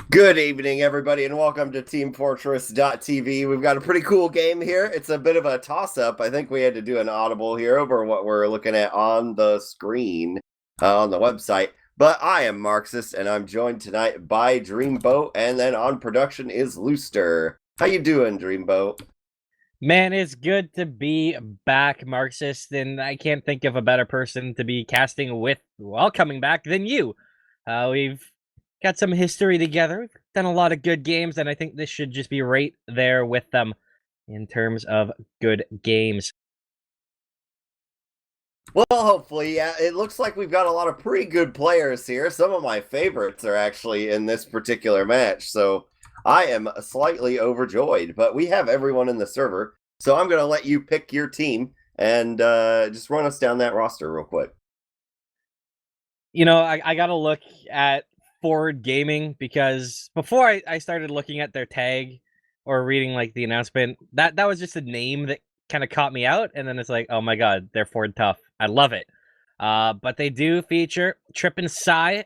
Good evening, everybody, and welcome to teamfortress.tv. We've got a pretty cool game here. It's a bit of a toss-up. I think we had to do an audible here over what we're looking at on the screen on the website. But I am Marxist, and I'm joined tonight by Dreamboat, and then on production is Looster. How you doing, Dreamboat? Man, it's good to be back, Marxist, and I can't think of a better person to be casting with while coming back than you. We've got some history together. We've done a lot of good games, and I think this should just be right there with them in terms of good games. Well, hopefully, yeah. It looks like we've got a lot of pretty good players here. Some of my favorites are actually in this particular match, so I am slightly overjoyed. But we have everyone in the server, so I'm going to let you pick your team and just run us down that roster real quick. I got to look at Forward Gaming because before I started looking at their tag or reading like the announcement, that was just a name that kind of caught me out, and then it's like, oh my god, they're Ford Tough. I love it. But they do feature Trip and Psy.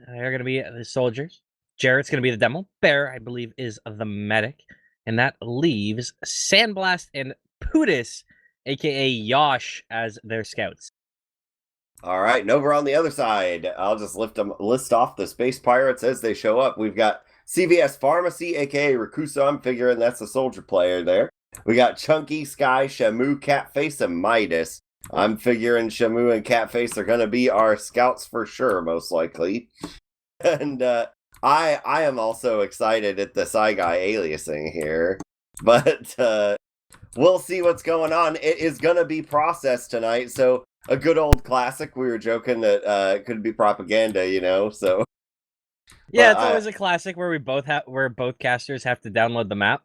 They're gonna be the soldiers. Jarrett's gonna be the demo. Bear, I believe, is the medic. And that leaves Sandblast and Pootis, aka Yosh, as their scouts. All right, and over on the other side, I'll just list off the space pirates as they show up. We've got CVS Pharmacy, aka Rakusa. I'm figuring that's a soldier player there. We got Chunky, Sky, Shamu, Catface, and Midas. I'm figuring Shamu and Catface are going to be our scouts for sure, most likely. And I am also excited at the Psy Guy aliasing here. But we'll see what's going on. It is going to be processed tonight, so a good old classic. We were joking that it could be propaganda, so. Yeah, it's always a classic where both casters have to download the map.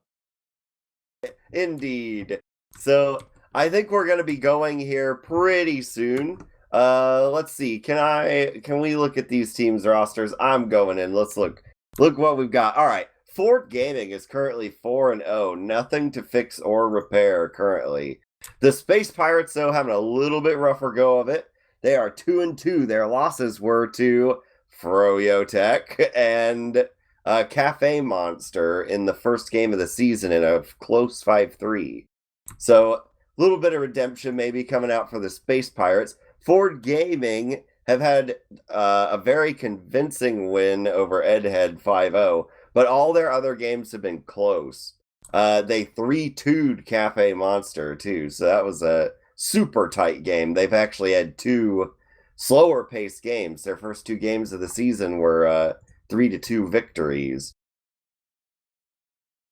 Indeed. So I think we're gonna be going here pretty soon. Let's see. Can we look at these teams' rosters? I'm going in. Let's look. Look what we've got. All right. Ford Gaming is currently 4-0. Nothing to fix or repair currently. The Space Pirates, though, having a little bit rougher go of it. They are 2-2. Their losses were to Froyotech and Cafe Monster in the first game of the season in a close 5-3. So a little bit of redemption maybe coming out for the Space Pirates. Ford Gaming have had a very convincing win over Edhead 5-0, but all their other games have been close. They 3-2'd Cafe Monster too, so that was a super tight game. They've actually had two slower paced games. Their first two games of the season were 3-2 victories.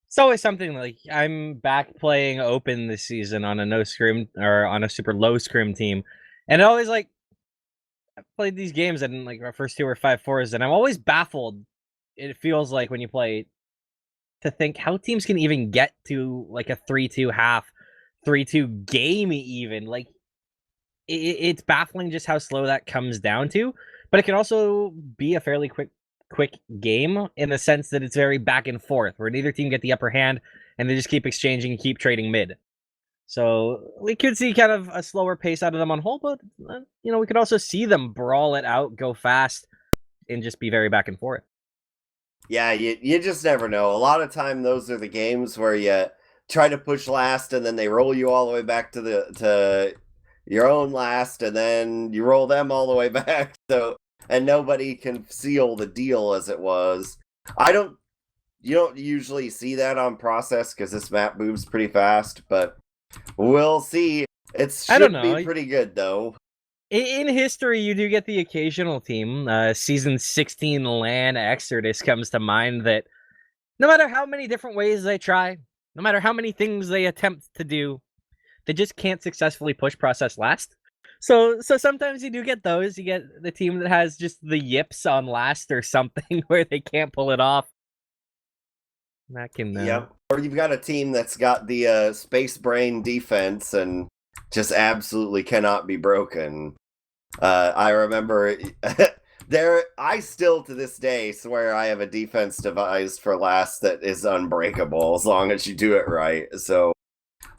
It's always something like I'm back playing open this season on a no scrim or on a super low scrim team, and always like I've played these games and like my first two were 5-4s, and I'm always baffled. It feels like when you play to think how teams can even get to like a 3-2 half, 3-2 game even like it's baffling just how slow that comes down to, but it can also be a fairly quick game in the sense that it's very back and forth where neither team get the upper hand and they just keep exchanging and keep trading mid. So we could see kind of a slower pace out of them on hold, but we could also see them brawl it out, go fast, and just be very back and forth. Yeah, you just never know. A lot of time those are the games where you try to push last and then they roll you all the way back to your own last and then you roll them all the way back. So and nobody can seal the deal as it was. You don't usually see that on process because this map moves pretty fast, but we'll see. It should be pretty good though. In history, you do get the occasional team. Season 16 LAN Exodus comes to mind that no matter how many different ways they try, no matter how many things they attempt to do, they just can't successfully push process last. So sometimes you do get those. You get the team that has just the yips on last or something where they can't pull it off. That can Yep. Or you've got a team that's got the space brain defense and just absolutely cannot be broken. I remember I still to this day swear I have a defense devised for last that is unbreakable as long as you do it right. So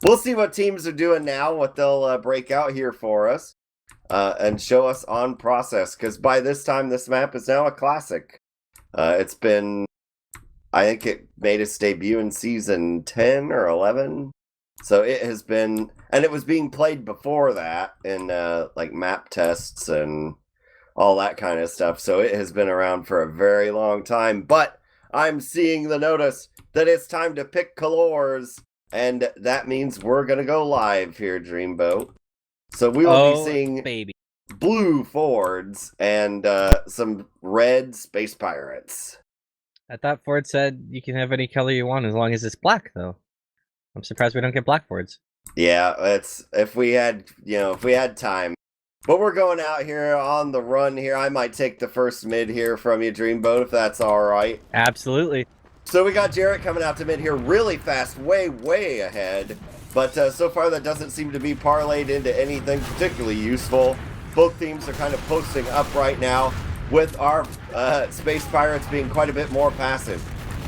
we'll see what teams are doing now, what they'll break out here for us and show us on process. Because by this time, this map is now a classic. It's been I think it made its debut in season 10 or 11. So it has been, and it was being played before that in like map tests and all that kind of stuff. So it has been around for a very long time. But I'm seeing the notice that it's time to pick colors, and that means we're gonna go live here, Dreamboat. So we will be seeing baby. blue Fords and some red space pirates. I thought Ford said you can have any color you want as long as it's black, though. I'm surprised we don't get black Fords. Yeah, it's if we had time. But we're going out here on the run here. I might take the first mid here from you, Dreamboat, if that's all right. Absolutely. So we got Jarrett coming out to mid here really fast, way ahead. But so far that doesn't seem to be parlayed into anything particularly useful. Both teams are kind of posting up right now, with our space pirates being quite a bit more passive.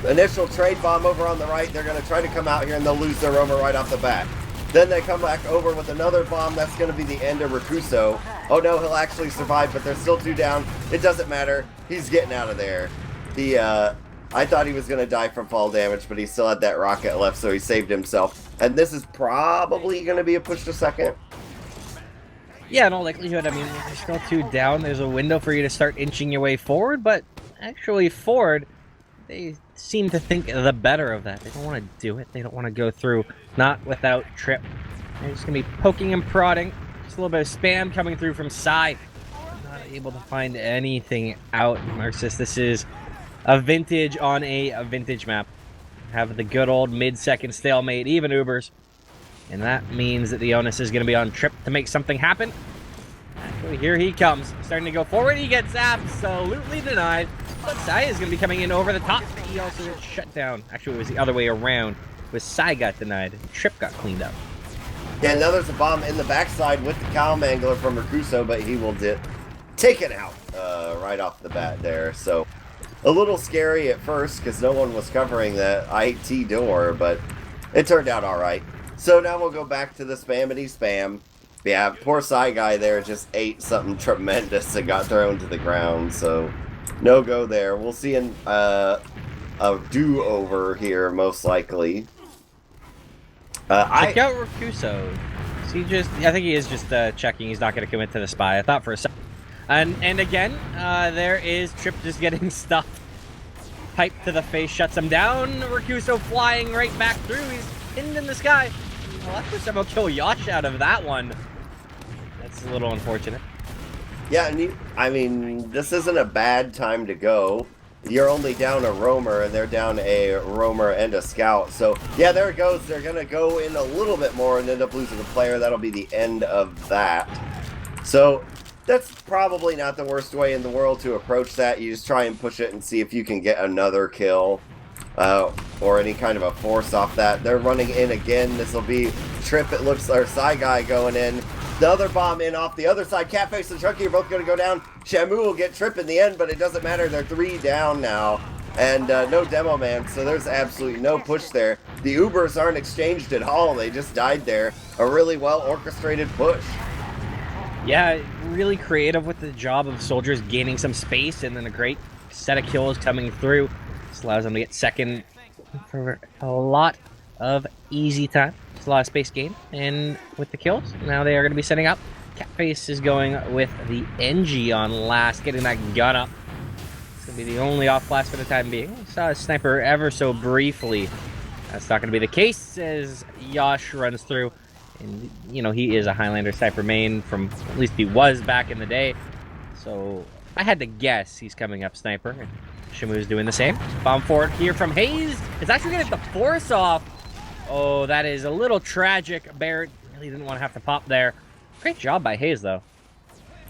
Initial trade bomb over on the right, they're going to try to come out here and they'll lose their roamer right off the bat. Then they come back over with another bomb. That's going to be the end of Rakuso. Oh no, he'll actually survive, but there's still 2 down. It doesn't matter. He's getting out of there. I thought he was going to die from fall damage, but he still had that rocket left, so he saved himself. And this is probably going to be a push to second. Yeah, in all likelihood, I mean, there's still 2 down. There's a window for you to start inching your way forward, but actually Ford, they seem to think the better of that. They don't want to do it. They don't want to go through, not without Trip. They're just going to be poking and prodding. Just a little bit of spam coming through from side. Not able to find anything out, Marxist. This is a vintage on a vintage map. Have the good old mid-second stalemate, even Ubers. And that means that the onus is going to be on Trip to make something happen. Actually, here he comes. Starting to go forward. He gets absolutely denied. But Sai is going to be coming in over the top. He also gets shut down. Actually, it was the other way around. It was Sai got denied. Trip got cleaned up. Yeah, now there's a bomb in the backside with the cow mangler from Rakuso, but he will take it out right off the bat there. So a little scary at first because no one was covering the IT door, but it turned out all right. So now we'll go back to the spammity spam. Yeah, poor Psy guy there just ate something tremendous and got thrown to the ground, so no go there. We'll see a do-over here, most likely. Check out Rakuso. I think he is just checking. He's not going to commit to the spy. I thought for a second. And again, there is Trip just getting stuffed. Pipe to the face shuts him down. Rakuso flying right back through. He's pinned in the sky. Well, that puts him a kill Yash out of that one. That's a little unfortunate. Yeah, and I mean, this isn't a bad time to go. You're only down a roamer, and they're down a roamer and a scout. So, yeah, there it goes. They're going to go in a little bit more and end up losing a player. That'll be the end of that. So, that's probably not the worst way in the world to approach that. You just try and push it and see if you can get another kill. Or any kind of a force off that. They're running in again. This will be Trip, it looks, or Psy Guy going in. The other bomb in off the other side. Catface and Chunky are both going to go down. Shamu will get Trip in the end, but it doesn't matter. They're 3 down now. And no demo man, so there's absolutely no push there. The Ubers aren't exchanged at all. They just died there. A really well orchestrated push. Yeah, really creative with the job of soldiers gaining some space, and then a great set of kills coming through. This allows them to get second for a lot of easy time. It's a lot of space gain, and with the kills, now they are going to be setting up. Catface is going with the NG on last, getting that gun up. It's going to be the only off blast for the time being. We saw a sniper ever so briefly. That's not going to be the case as Yash runs through. And, you know, he is a Highlander sniper main from, at least he was back in the day. So I had to guess he's coming up sniper. And Shamu's doing the same. Bomb forward here from Hayes. It's actually going to get the force off. Oh, that is a little tragic. Barrett really didn't want to have to pop there. Great job by Hayes, though.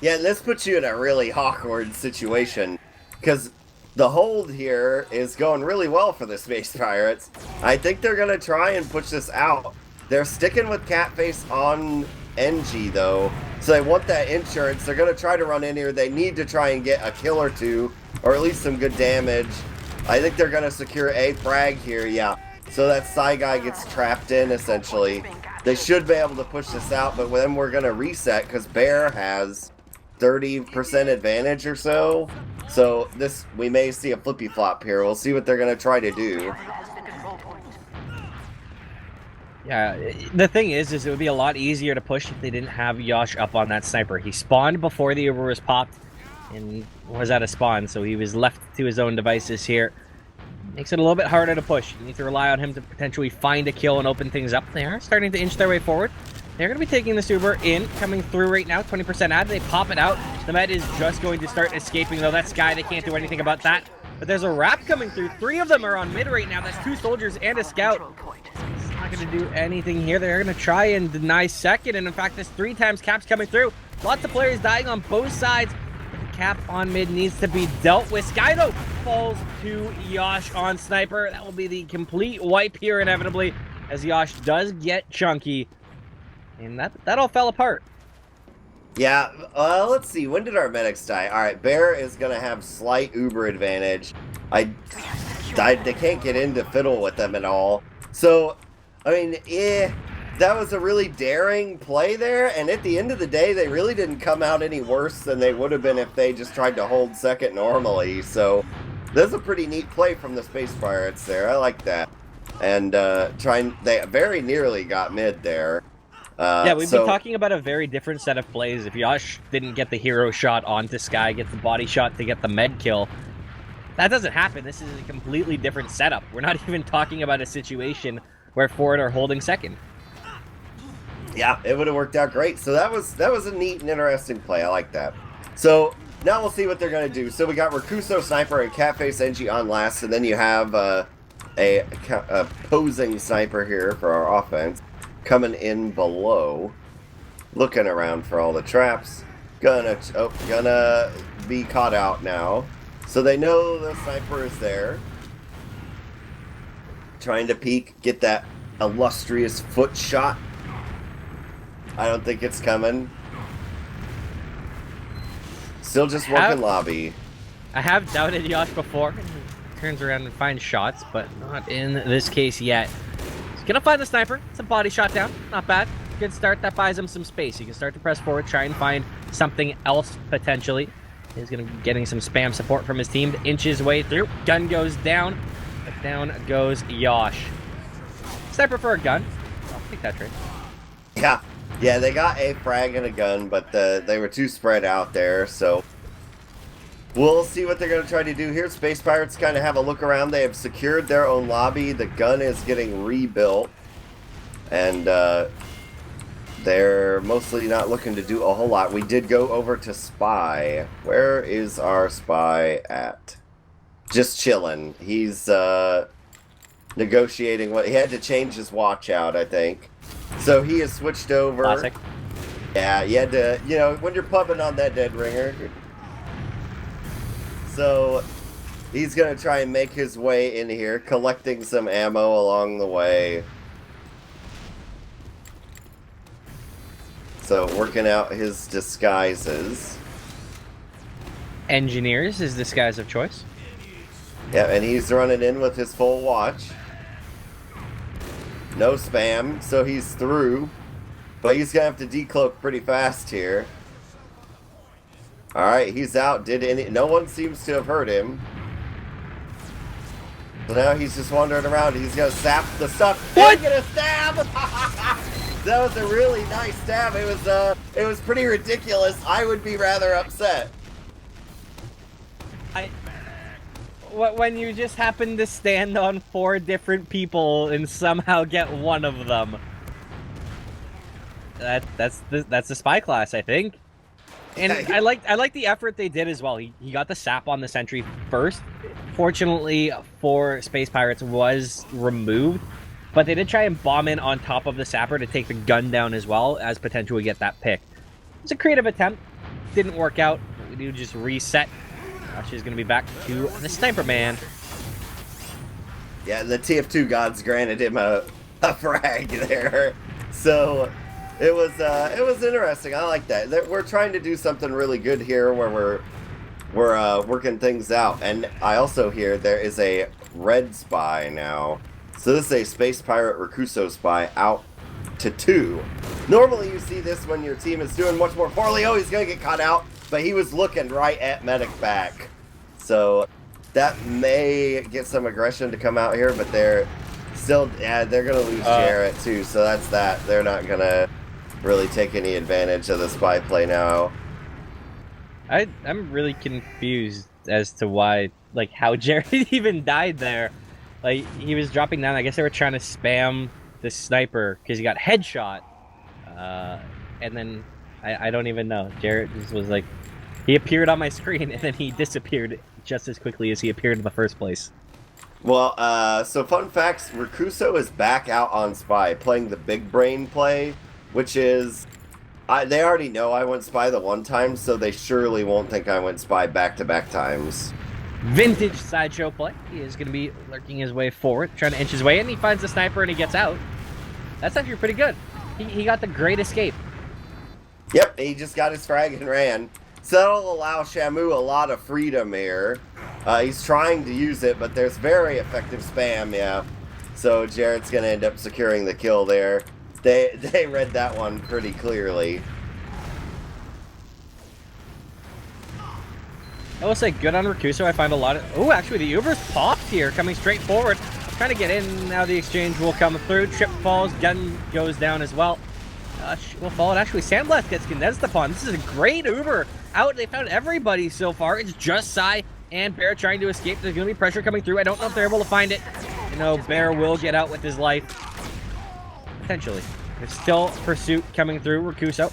Yeah, this puts you in a really awkward situation. Because the hold here is going really well for the Space Pirates. I think they're going to try and push this out. They're sticking with Catface on NG, though. So they want that insurance. They're going to try to run in here. They need to try and get a kill or two, or at least some good damage. I think they're going to secure a frag here, yeah. So that Psy guy gets trapped in, essentially. They should be able to push this out, but then we're going to reset, because Bear has 30% advantage or so. So we may see a flippy flop here. We'll see what they're gonna try to do. Yeah, the thing is it would be a lot easier to push if they didn't have Yosh up on that sniper. He spawned before the Uber was popped and was at a spawn, so he was left to his own devices here. Makes it a little bit harder to push. You need to rely on him to potentially find a kill and open things up. They are starting to inch their way forward. They're going to be taking this Uber in, coming through right now, 20% ad. They pop it out. The med is just going to start escaping, though. That Sky, they can't do anything about that. But there's a wrap coming through. 3 of them are on mid right now. That's 2 soldiers and a scout. It's not going to do anything here. They're going to try and deny second. And in fact, there's 3 times caps coming through. Lots of players dying on both sides. The cap on mid needs to be dealt with. Sky, though, falls to Yosh on sniper. That will be the complete wipe here, inevitably, as Yosh does get chunky. And that all fell apart. Yeah, let's see. When did our medics die? All right, Bear is going to have slight Uber advantage. They can't get in to fiddle with them at all. So, I mean, that was a really daring play there. And at the end of the day, they really didn't come out any worse than they would have been if they just tried to hold second normally. So, that's a pretty neat play from the Space Pirates there. I like that. And they very nearly got mid there. Yeah, we've been talking about a very different set of plays. If Yosh didn't get the hero shot onto Sky, gets the body shot to get the med kill, that doesn't happen. This is a completely different setup. We're not even talking about a situation where Ford are holding second. Yeah, it would have worked out great. So that was a neat and interesting play. I like that. So now we'll see what they're going to do. So we got Rakuso Sniper and Catface NG on last, and then you have a posing sniper here for our offense. Coming in below, looking around for all the traps. Gonna be caught out now. So they know the sniper is there. Trying to peek, get that illustrious foot shot. I don't think it's coming. Still just working lobby. I have doubted Yosh before. He turns around and finds shots, but not in this case yet. Gonna find the sniper. It's a body shot down. Not bad. Good start. That buys him some space. He can start to press forward, try and find something else potentially. He's gonna be getting some spam support from his team to inch his way through. Gun goes down, but down goes Yosh. Sniper for a gun. I'll take that trade. Yeah, they got a frag and a gun, but they were too spread out there, so we'll see what they're going to try to do here. Space Pirates kind of have a look around. They have secured their own lobby. The gun is getting rebuilt. And they're mostly not looking to do a whole lot. We did go over to Spy. Where is our Spy at? Just chilling. He's negotiating. He had to change his watch out, I think. So he has switched over. Classic. Yeah, you had to, when you're pubbing on that dead ringer. So he's going to try and make his way in here, collecting some ammo along the way. So working out his disguises. Engineers is disguise of choice. Yeah, and he's running in with his full watch. No spam, so he's through. But he's going to have to decloak pretty fast here. Alright, he's out. No one seems to have hurt him. So now he's just wandering around. He's gonna sap the stuff. What? Get a stab! That was a really nice stab. It was pretty ridiculous. I would be rather upset. When you just happen to stand on 4 different people and somehow get one of them. That's the spy class, I think. And I like the effort they did as well. He got the sap on the sentry first. Fortunately for Space Pirates was removed, but they did try and bomb in on top of the sapper to take the gun down as well as potentially get that pick. It's a creative attempt. Didn't work out. We do just reset. She's going to be back to the Sniper Man. Yeah, the TF2 gods granted him a frag there. So it was interesting. I like that. We're trying to do something really good here where we're working things out. And I also hear there is a red spy now. So this is a Space Pirate Rakuso spy out to 2. Normally you see this when your team is doing much more poorly. Oh, he's going to get caught out. But he was looking right at medic back. So that may get some aggression to come out here, but they're still, yeah, they're going to lose Jarrett too. So that's that. They're not going to really take any advantage of the spy play now. I'm really confused as to why, like, how Jared even died there. Like, he was dropping down. I guess they were trying to spam the sniper because he got headshot. And then I don't even know. Jared just was like, he appeared on my screen and then he disappeared just as quickly as he appeared in the first place. Well, so fun facts, Rakuso is back out on Spy, playing the big brain play, which is, they already know I went Spy the one time, so they surely won't think I went Spy back-to-back times. Vintage sideshow play. He is going to be lurking his way forward, trying to inch his way in. He finds the sniper and he gets out. That's actually pretty good. He got the great escape. Yep, he just got his frag and ran. So that'll allow Shamu a lot of freedom here. He's trying to use it, but there's very effective spam, yeah. So Jarrett's going to end up securing the kill there. They read that one pretty clearly. I will say, good on Rakuso. I find a lot of... Oh, actually, the Uber's popped here, coming straight forward. Trying to get in. Now the exchange will come through. Trip falls. Gun goes down as well. Will fall. And actually, Sandblast gets condensed upon. This is a great Uber out. They found everybody so far. It's just Sai and Bear trying to escape. There's going to be pressure coming through. I don't know if they're able to find it. You know, Bear will get out with his life. Potentially. There's still pursuit coming through. Rakuso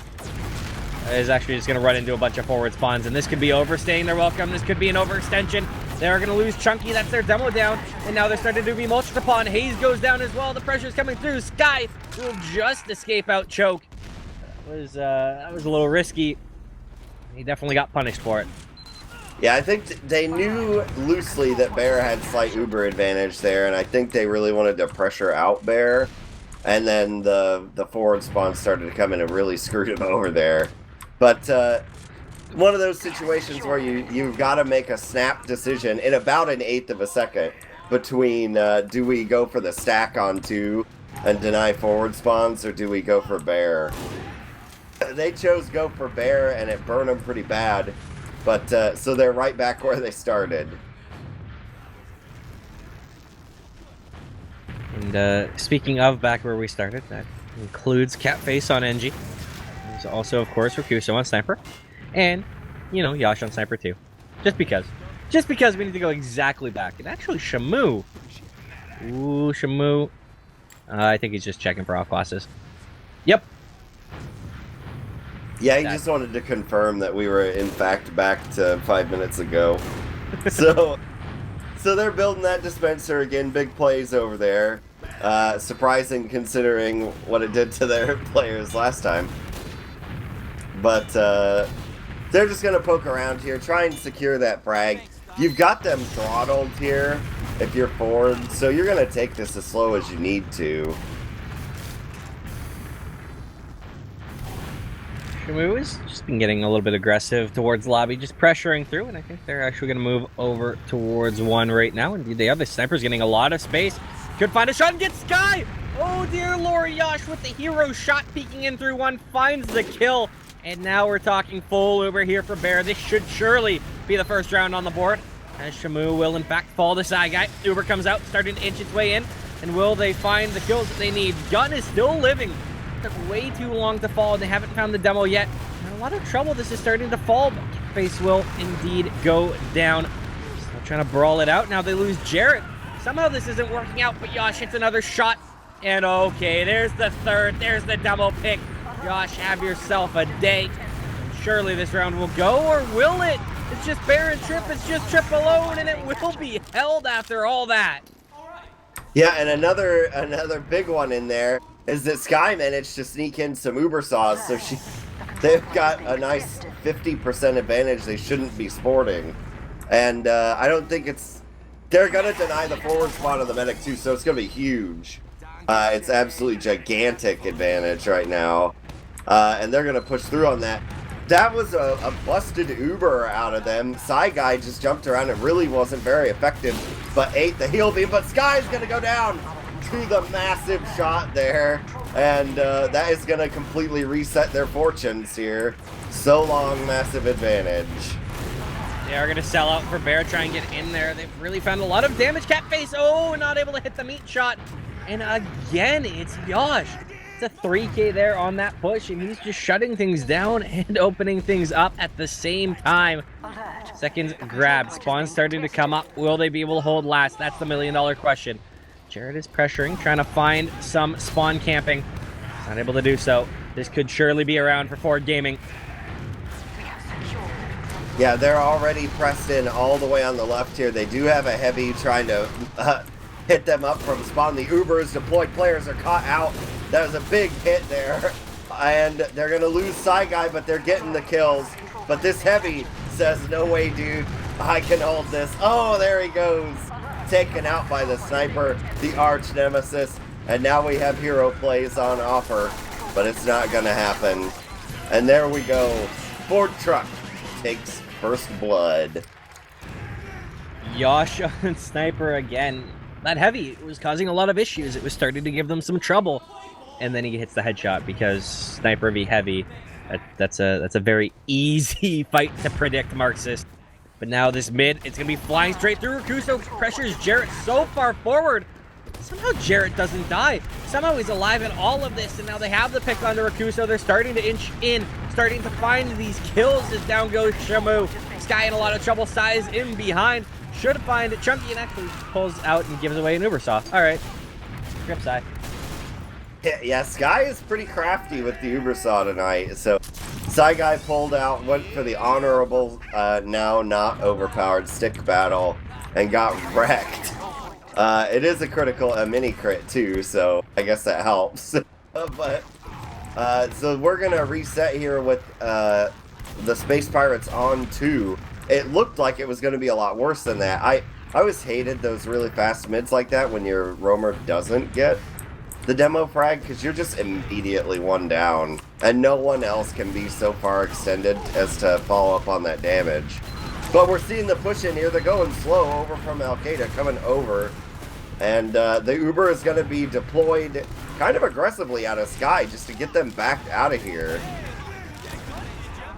is actually just going to run into a bunch of forward spawns, and this could be overstaying their welcome. This could be an overextension. They're going to lose Chunky. That's their demo down, and now they're starting to be mulched upon. Hayes goes down as well. The pressure's coming through. Sky will just escape out choke. That was a little risky. He definitely got punished for it. Yeah, I think they knew loosely that Bear had slight Uber advantage there, and I think they really wanted to pressure out Bear. And then the forward spawn started to come in and really screwed him over there. But one of those situations where you've got to make a snap decision in about an eighth of a second between do we go for the stack on 2 and deny forward spawns, or do we go for Bear? They chose go for Bear, and it burned them pretty bad. But so they're right back where they started. And speaking of back where we started, that includes Catface on NG. There's also, of course, Rakuso on Sniper. And, you know, Yash on Sniper too. Just because. Just because we need to go exactly back. And actually, Shamu. Ooh, Shamu. I think he's just checking for off classes. Yep. Yeah, he just wanted to confirm that we were, in fact, back to 5 minutes ago. So they're building that dispenser again. Big plays over there. Surprising considering what it did to their players last time. But they're just going to poke around here, try and secure that frag. You've got them throttled here if you're forward, so you're going to take this as slow as you need to. Shamu has just been getting a little bit aggressive towards lobby, just pressuring through, and I think they're actually going to move over towards 1 right now. Indeed, they are. The sniper's getting a lot of space. Could find a shot and get Sky! Oh dear Lord, Yash with the hero shot peeking in through 1, finds the kill. And now we're talking full Uber here for Bear. This should surely be the first round on the board, as Shamu will in fact fall the side guy. Uber comes out, starting to inch its way in, and will they find the kills that they need? Gun is still living. Took way too long to fall, and they haven't found the demo yet. In a lot of trouble. This is starting to fall, but Face will indeed go down. Still trying to brawl it out. Now they lose Jarrett. Somehow this isn't working out, but Yash hits another shot. And okay, there's the third. There's the double pick. Yash, have yourself a day. Surely this round will go, or will it? It's just Bear and Trip. It's just Trip alone, and it will be held after all that. Yeah, and another big one in there is that Sky managed to sneak in some Uber saws, so they've got a nice 50% advantage they shouldn't be sporting. And I don't think they're going to deny the forward spawn of the medic too, so it's going to be huge. It's absolutely gigantic advantage right now. And they're going to push through on that. That was a busted Uber out of them. Psy Guy just jumped around and really wasn't very effective, but ate the heal beam. But Sky's going to go down to the massive shot there. And that is going to completely reset their fortunes here. So long, massive advantage. They are going to sell out for Bear, try and get in there. They've really found a lot of damage. Catface, oh, not able to hit the meat shot. And again, it's Yosh. It's a 3K there on that push, and he's just shutting things down and opening things up at the same time. Seconds grab. Spawn's starting to come up. Will they be able to hold last? That's the million-dollar question. Jared is pressuring, trying to find some spawn camping. Not able to do so. This could surely be around for Ford Gaming. Yeah, they're already pressed in all the way on the left here. They do have a heavy trying to hit them up from spawn. The Ubers deployed players are caught out. That was a big hit there. And they're going to lose Side Guy, but they're getting the kills. But this heavy says, no way, dude. I can hold this. Oh, there he goes. Taken out by the sniper, the arch nemesis. And now we have hero plays on offer. But it's not going to happen. And there we go. Ford Truck takes first blood. Yosh on sniper again. That heavy was causing a lot of issues. It was starting to give them some trouble. And then he hits the headshot because sniper v heavy. That's a very easy fight to predict, Marxist. But now this mid, it's gonna be flying straight through. Rakuso pressures Jarrett so far forward. Somehow Jarrett doesn't die. Somehow he's alive in all of this, and now they have the pick onto Rakuso. They're starting to inch in, starting to find these kills as down goes Shamu. Sky in a lot of trouble. Size in behind. Should find it. Chunky and actually pulls out and gives away an Ubersaw. All right. Grip Side. Yeah, Sky is pretty crafty with the Ubersaw tonight. So, Side Guy pulled out, went for the honorable, now not overpowered stick battle, and got wrecked. It is a mini crit too, so I guess that helps. But, so we're gonna reset here with, the Space Pirates on 2. It looked like it was gonna be a lot worse than that. I always hated those really fast mids like that when your roamer doesn't get the demo frag, because you're just immediately one down, and no one else can be so far extended as to follow up on that damage. But we're seeing the push in here. They're going slow over from Al-Qaeda, coming over, and the Uber is going to be deployed kind of aggressively out of Sky just to get them back out of here.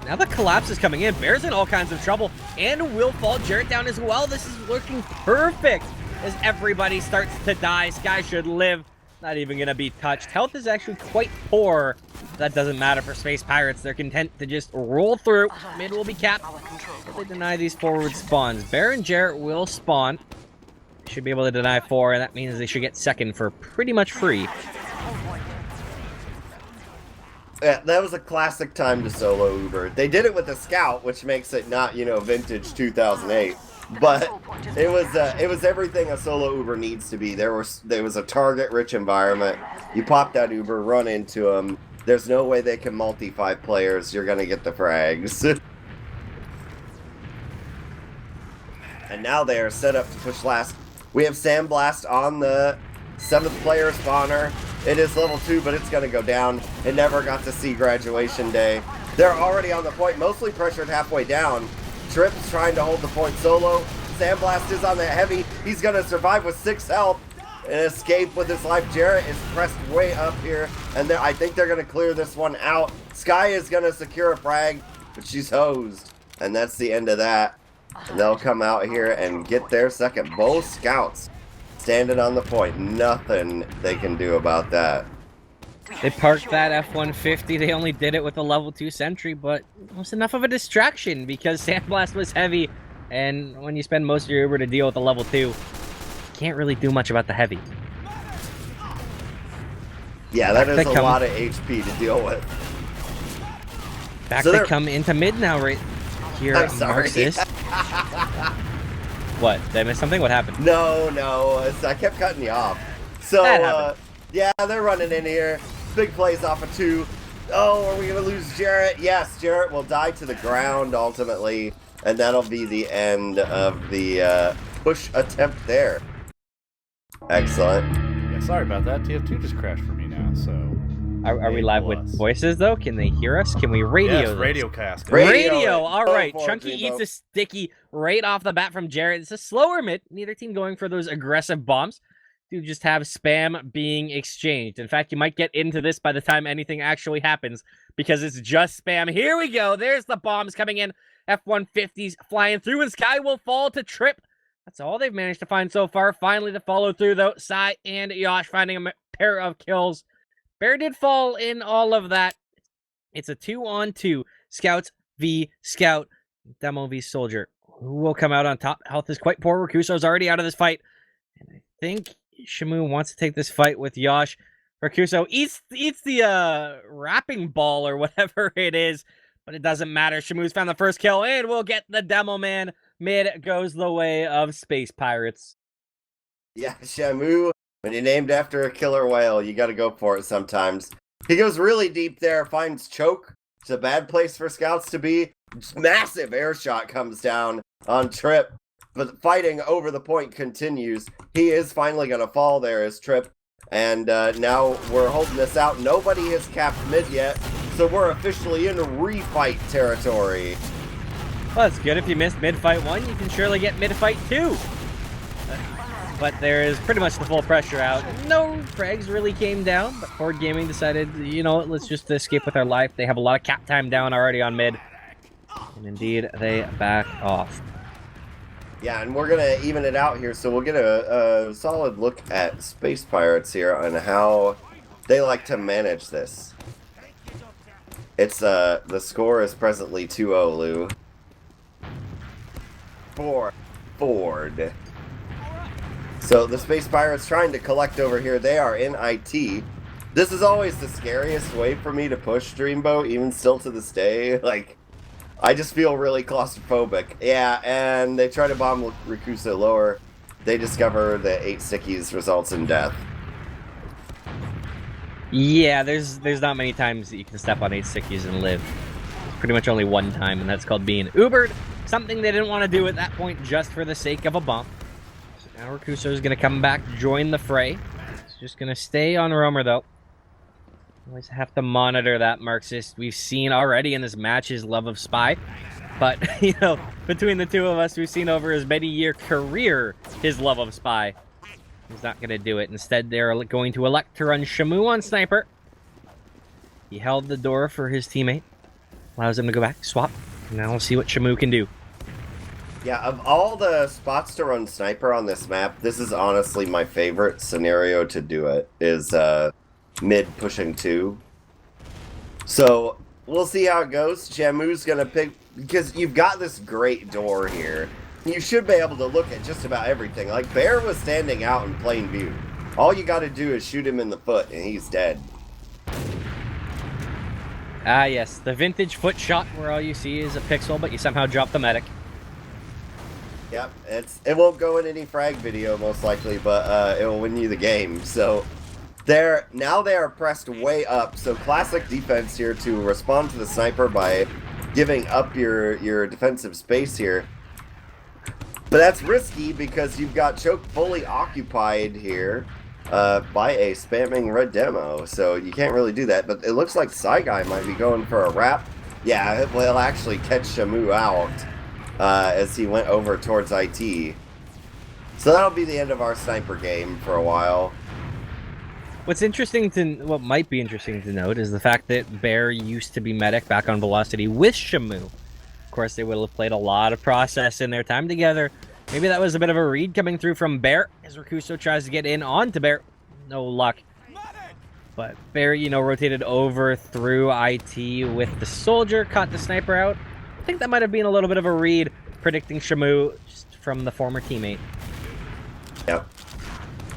Now the collapse is coming in. Bear's in all kinds of trouble, and will fall Jarrett down as well. This is looking perfect as everybody starts to die. Sky should live. Not even going to be touched. Health is actually quite poor. That doesn't matter for Space Pirates. They're content to just roll through. Mid will be capped. But they deny these forward spawns. Bear and Jarrett will spawn. Should be able to deny 4, and that means they should get second for pretty much free. Yeah, that was a classic time to solo Uber. They did it with the Scout, which makes it not, vintage 2008. But it was everything a solo Uber needs to be. There was a target-rich environment. You pop that Uber, run into them. There's no way they can multi-5 players. You're gonna get the frags. And now they are set up to push last. We have Sandblast on the 7th player spawner. It is level 2, but it's gonna go down. It never got to see graduation day. They're already on the point, mostly pressured halfway down. Trip's trying to hold the point solo. Sandblast is on that heavy. He's going to survive with 6 health and escape with his life. Jarrett is pressed way up here, and I think they're going to clear this one out. Sky is going to secure a frag, but she's hosed. And that's the end of that. And they'll come out here and get their second. Both scouts standing on the point. Nothing they can do about that. They parked that F-150. They only did it with a level 2 sentry, but it was enough of a distraction because Sandblast was heavy, and when you spend most of your Uber to deal with a level 2, you can't really do much about the heavy. Yeah, that is a lot of HP to deal with. Back to come into mid now, right here at Marxist. What? Did I miss something? What happened? No, I kept cutting you off. So, yeah, they're running in here. Big plays off of 2. Oh, are we going to lose Jarrett? Yes, Jarrett will die to the ground ultimately. And that'll be the end of the push attempt there. Excellent. Yeah, sorry about that. TF2 just crashed for me now, so... Are we live with voices, though? Can they hear us? Can we radio Yes, radio cast. Radio! All right. Chunky eats a sticky right off the bat from Jarrett. It's a slower mid. Neither team going for those aggressive bombs. To just have spam being exchanged. In fact, you might get into this by the time anything actually happens because it's just spam. Here we go. There's the bombs coming in. F-150s flying through, and Sky will fall to Trip. That's all they've managed to find so far. Finally, the follow through, though. Sai and Yosh finding a pair of kills. Bear did fall in all of that. It's a 2-on-2. Scouts v Scout. Demo v Soldier. Who will come out on top? Health is quite poor. Rakuso's already out of this fight. And I think Shamu wants to take this fight with Yosh. Rakuso eats the wrapping ball or whatever it is, but it doesn't matter. Shamu's found the first kill, and we'll get the demo man. Mid goes the way of Space Pirates. Yeah, Shamu, when you're named after a killer whale, you gotta go for it sometimes. He goes really deep there, finds Choke. It's a bad place for scouts to be. Massive air shot comes down on Trip, but fighting over the point continues. He is finally gonna fall there as Trip. And now we're holding this out. Nobody has capped mid yet, so we're officially in refight territory. Well, it's good if you missed mid-fight 1. You can surely get mid-fight 2. But there is pretty much the full pressure out. No frags really came down, but Ford Gaming decided, you know what, let's just escape with our life. They have a lot of cap time down already on mid. And indeed, they back off. Yeah, and we're going to even it out here, so we'll get a solid look at Space Pirates here on how they like to manage this. It's, the score is presently 2-0, Lou. For Ford. So the Space Pirates trying to collect over here. They are in IT. This is always the scariest way for me to push Dreamboat, even still to this day. Like, I just feel really claustrophobic. Yeah, and they try to bomb Rakuso lower. They discover that 8 stickies results in death. Yeah, there's not many times that you can step on 8 stickies and live. It's pretty much only one time, and that's called being Ubered. Something they didn't want to do at that point just for the sake of a bump. So now Rakuso is going to come back, join the fray. He's just going to stay on Roamer, though. Always have to monitor that Marxist. We've seen already in this match his love of Spy. But, you know, between the two of us, we've seen over his many-year career his love of Spy. He's not going to do it. Instead, they're going to elect to run Shamu on Sniper. He held the door for his teammate. Allows him to go back, swap. And now we'll see what Shamu can do. Yeah, of all the spots to run Sniper on this map, this is honestly my favorite scenario to do it, is mid pushing 2. So, we'll see how it goes. Shamu's gonna pick, because you've got this great door here. You should be able to look at just about everything. Like, Bear was standing out in plain view. All you gotta do is shoot him in the foot, and he's dead. Ah, yes, the vintage foot shot where all you see is a pixel, but you somehow drop the medic. Yep, it won't go in any frag video most likely, but it will win you the game. So now they are pressed way up. So classic defense here to respond to the sniper by giving up your defensive space here. But that's risky because you've got Choke fully occupied here by a spamming red demo. So you can't really do that. But it looks like Psy Guy might be going for a wrap. Yeah, it will actually catch Shamu out. As he went over towards IT. So that'll be the end of our sniper game for a while. What might be interesting to note is the fact that Bear used to be medic back on Velocity with Shamu. Of course, they would have played a lot of process in their time together. Maybe that was a bit of a read coming through from Bear as Rakuso tries to get in onto Bear. No luck. But Bear, you know, rotated over through IT with the Soldier, caught the sniper out. I think that might have been a little bit of a read, predicting Shamu just from the former teammate. Yep.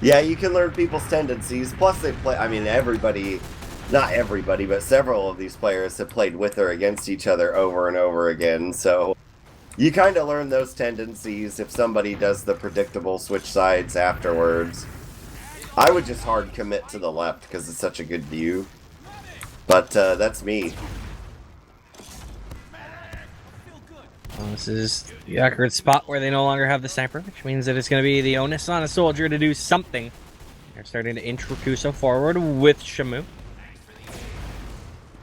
Yeah, you can learn people's tendencies. Plus, they play. I mean, everybody, not everybody, but several of these players have played with or against each other over and over again. So you kind of learn those tendencies if somebody does the predictable switch sides afterwards. I would just hard commit to the left because it's such a good view. But that's me. Well, this is the accurate spot where they no longer have the sniper, which means that it's going to be the onus on a Soldier to do something. They're starting to inch Rakuso forward with Shamu.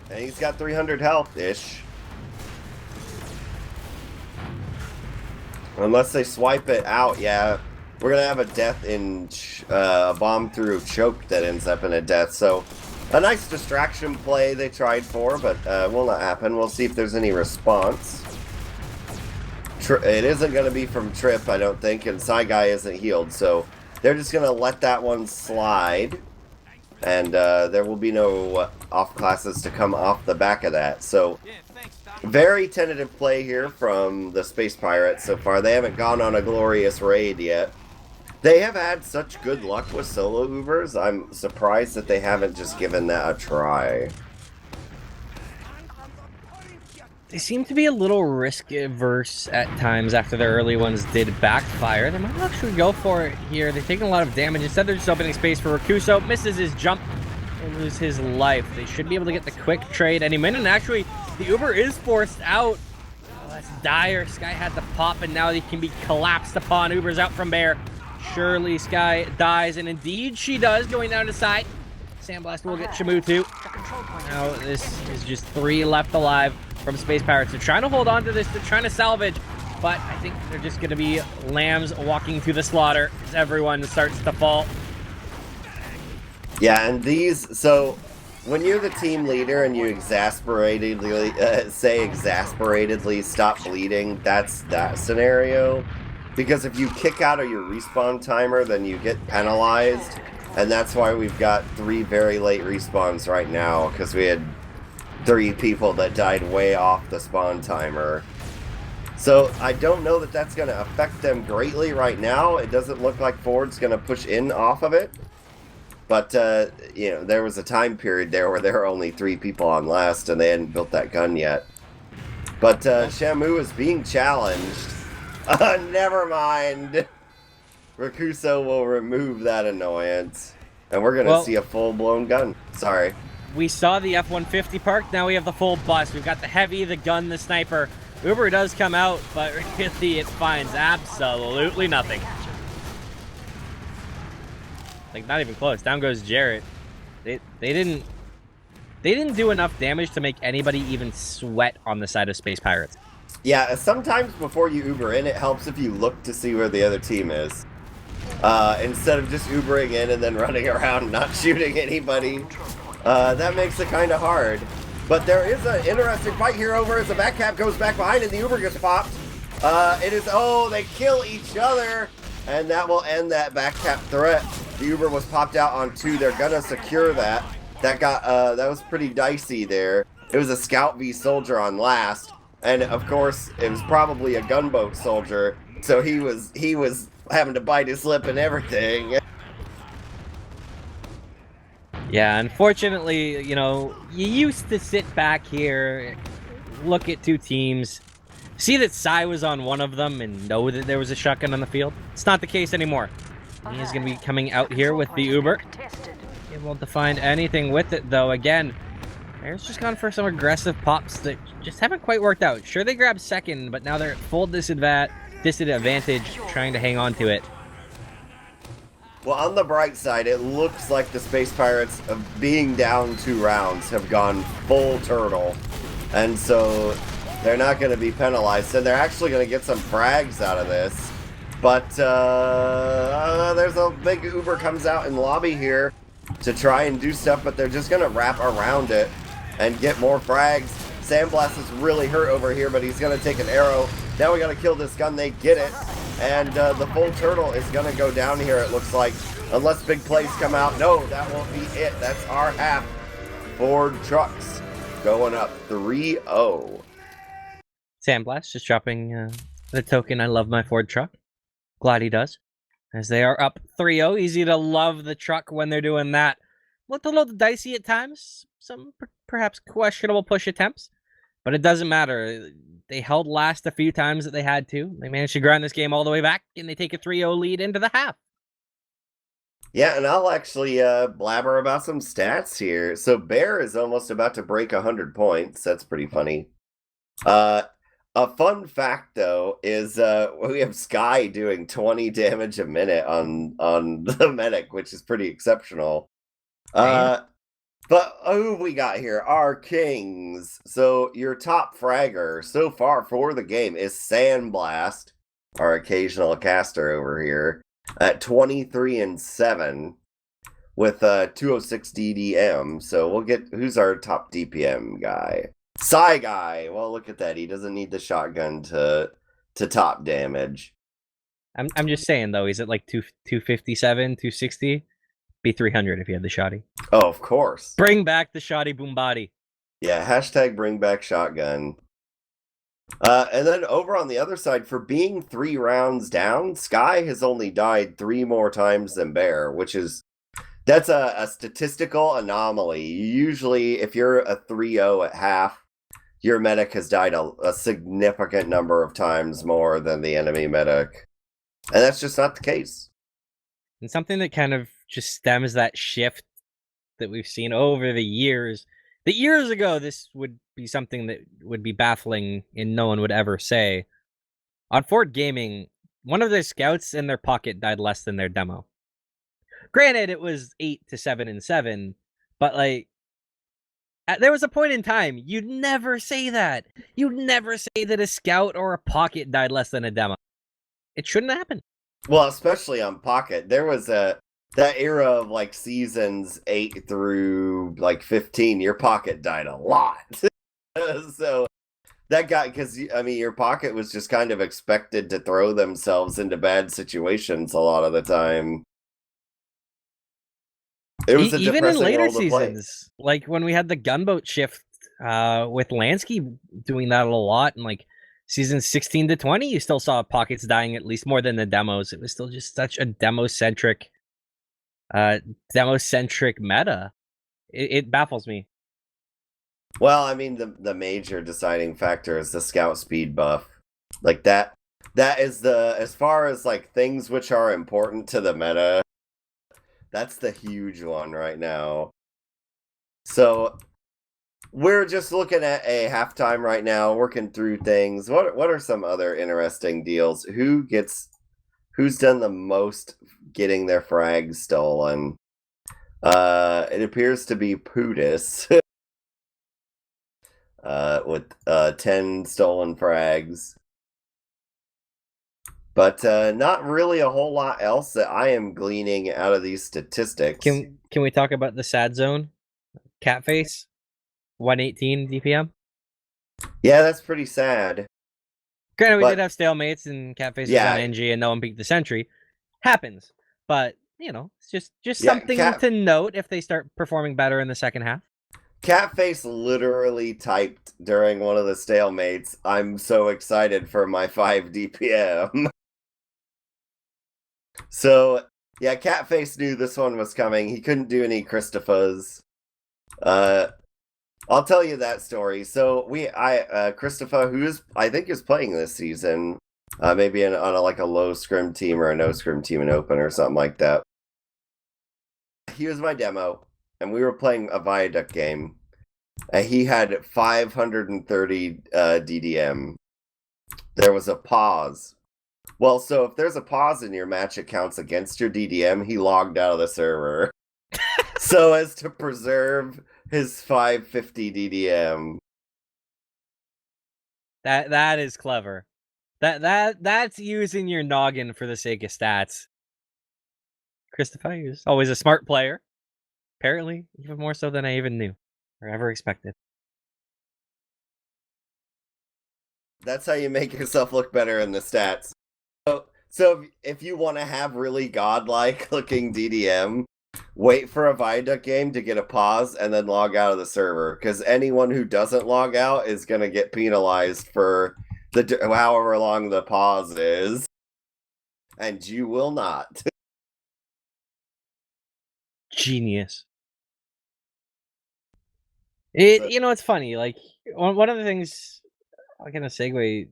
And he's got 300 health-ish. Unless they swipe it out, yeah. We're going to have a death in a bomb through Choke that ends up in a death. So, a nice distraction play they tried for, but will not happen. We'll see if there's any response. it isn't going to be from Trip, I don't think, and Psy Guy isn't healed, so they're just going to let that one slide, and there will be no off classes to come off the back of that. So very tentative play here from the Space Pirates so far. They haven't gone on a glorious raid yet. They have had such good luck with solo Ubers, I'm surprised that they haven't just given that a try. They seem to be a little risk-averse at times after their early ones did backfire. They might actually go for it here. They're taking a lot of damage. Instead, they're just opening space for Rakuso. Misses his jump and lose his life. They should be able to get the quick trade any minute. And actually, the Uber is forced out. Oh, that's dire. Sky had the pop, and now he can be collapsed upon. Uber's out from Bear. Surely Sky dies, and indeed she does, going down to side. Sandblast will get Shamu too. Now this is just 3 left alive from Space Pirates. They're trying to hold on to this. They're trying to salvage, but I think they're just going to be lambs walking through the slaughter as everyone starts to fall. Yeah, and these, so when you're the team leader and you exasperatedly stop bleeding, that's that scenario. Because if you kick out of your respawn timer, then you get penalized. And that's why we've got 3 very late respawns right now, because we had 3 people that died way off the spawn timer. So I don't know that that's going to affect them greatly right now. It doesn't look like Ford's going to push in off of it. But, you know, there was a time period there where there were only 3 people on last, and they hadn't built that gun yet. But Shamu is being challenged. Never mind. Rakuso will remove that annoyance. And we're going to see a full-blown gun. Sorry. We saw the F-150 park. Now we have the full bus. We've got the heavy, the gun, the sniper. Uber does come out, but really it finds absolutely nothing. Like, not even close. Down goes Jarrett. They didn't do enough damage to make anybody even sweat on the side of Space Pirates. Yeah, sometimes before you Uber in, it helps if you look to see where the other team is. Instead of just Ubering in and then running around not shooting anybody. That makes it kind of hard. But there is an interesting fight here over as the back cap goes back behind and the Uber gets popped. They kill each other. And that will end that back cap threat. The Uber was popped out on 2. They're gonna secure that. That was pretty dicey there. It was a Scout v Soldier on last. And of course, it was probably a gunboat soldier, so he was having to bite his lip and everything. Yeah, unfortunately, you know, you used to sit back here, look at 2 teams, see that Psy was on one of them, and know that there was a shotgun on the field. It's not the case anymore. He is going to be coming out here with the Uber. Able to find anything with it, though. Again, Bear's just gone for some aggressive pops that just haven't quite worked out. Sure, they grabbed second, but now they're at full disadvantage trying to hang on to it. Well, on the bright side, it looks like the Space Pirates, being down 2 rounds, have gone full turtle. And so they're not going to be penalized. And they're actually going to get some frags out of this. But there's a big Uber comes out in lobby here to try and do stuff, but they're just going to wrap around it and get more frags. Sandblast is really hurt over here, but he's going to take an arrow. Now we got to kill this gun. They get it. And the full turtle is going to go down here, it looks like. Unless big plays come out. No, that won't be it. That's our half. Ford trucks going up 3-0. Sandblast just dropping the token, I love my Ford truck. Glad he does. As they are up 3-0. Easy to love the truck when they're doing that. Looked a little dicey at times. Some perhaps questionable push attempts. But it doesn't matter. They held last a few times that they had to. They managed to grind this game all the way back, and they take a 3-0 lead into the half. Yeah, and I'll actually blabber about some stats here. So Bear is almost about to break 100 points. That's pretty funny. A fun fact, though, is we have Sky doing 20 damage a minute on the medic, which is pretty exceptional. But who have we got here? Our kings. So your top fragger so far for the game is Sandblast, our occasional caster over here, at 23-7 with 206 DDM. So we'll get, who's our top DPM guy? Psy Guy. Well, look at that. He doesn't need the shotgun to to top damage. I'm just saying though, he's at like 257, 260. Be 300 if you had the shoddy. Oh, of course. Bring back the shoddy boom body. Yeah, hashtag bring back shotgun. And then over on the other side, for being 3 rounds down, Sky has only died 3 more times than Bear, that's a statistical anomaly. Usually, if you're a 3-0 at half, your medic has died a significant number of times more than the enemy medic. And that's just not the case. And something that kind of just stems that shift that we've seen over the years. That years ago, this would be something that would be baffling and no one would ever say. On Ford Gaming, one of their scouts in their pocket died less than their demo. Granted, it was 8 to 7 and 7, but like, there was a point in time you'd never say that. You'd never say that a scout or a pocket died less than a demo. It shouldn't happen. Well, especially on pocket. There was that era of like seasons 8 through like 15. Your pocket died a lot. So that guy, because I mean, your pocket was just kind of expected to throw themselves into bad situations a lot of the time. It was even in later seasons, like when we had the gunboat shift with Lansky doing that a lot, and like seasons 16 to 20, you still saw pockets dying at least more than the demos. It was still just such a demo-centric meta. It baffles me. Well, I mean, the major deciding factor is the scout speed buff. Like that is as far as like things which are important to the meta, that's the huge one right now. So we're just looking at a halftime right now, working through things. What are some other interesting deals? Who's done the most getting their frags stolen? It appears to be Pudis with 10 stolen frags. But not really a whole lot else that I am gleaning out of these statistics. Can we talk about the sad zone? Catface, 118 DPM. Yeah, that's pretty sad. Granted, we did have stalemates and Catface was on NG and no one beat the sentry. Happens, but you know, it's just something to note if they start performing better in the second half. Catface literally typed during one of the stalemates, "I'm so excited for my 5 DPM." So, yeah, Catface knew this one was coming. He couldn't do any Christophers. I'll tell you that story. So, Christopher, who I think is playing this season, maybe on a low scrim team or a no scrim team in open or something like that. He was my demo, and we were playing a Viaduct game. He had 530 DDM. There was a pause. Well, so if there's a pause in your match, it counts against your DDM. He logged out of the server so as to preserve his 550 DDM. That is clever. That's using your noggin for the sake of stats. Christopher is always a smart player. Apparently, even more so than I even knew or ever expected. That's how you make yourself look better in the stats. So if you want to have really godlike looking DDM, wait for a Viaduct game to get a pause and then log out of the server, because anyone who doesn't log out is going to get penalized for however long the pause is, and you will not. Genius. It's funny. Like one of the things I'm gonna segue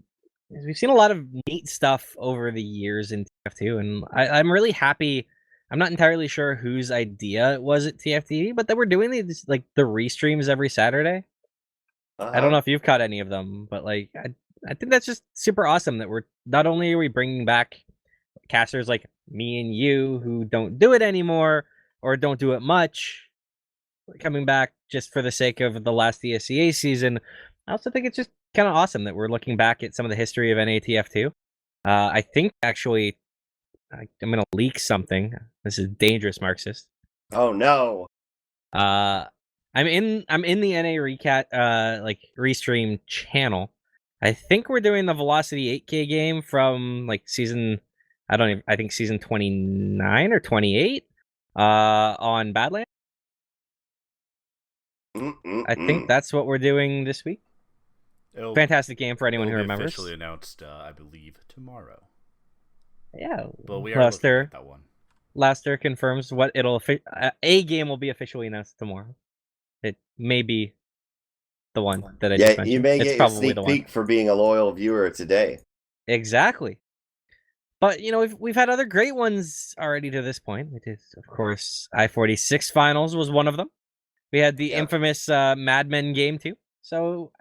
is we've seen a lot of neat stuff over the years in TF2, and I'm really happy. I'm not entirely sure whose idea it was at TF2, but that we're doing these like the restreams every Saturday. I don't know if you've caught any of them, but like I think that's just super awesome that we're not only are we bringing back casters like me and you who don't do it anymore or don't do it much, coming back just for the sake of the last ESEA season. I also think it's just kind of awesome that we're looking back at some of the history of NATF2. I think actually I'm gonna leak something. This is dangerous, Marxist. Oh no. I'm in the NA Recat like restream channel. I think we're doing the Velocity 8K game from like season. I think season 29 or 28. On Badlands. I think that's what we're doing this week. Fantastic game for anyone who remembers. Officially announced, I believe, tomorrow. Yeah, But we are looking at that one. Laster confirms what a game will be officially announced tomorrow. It may be the one that I just mentioned. You may get your sneak peek for being a loyal viewer today. Exactly. But, you know, we've had other great ones already to this point. It is, of course, I-46 Finals was one of them. We had the infamous Mad Men game, too. So,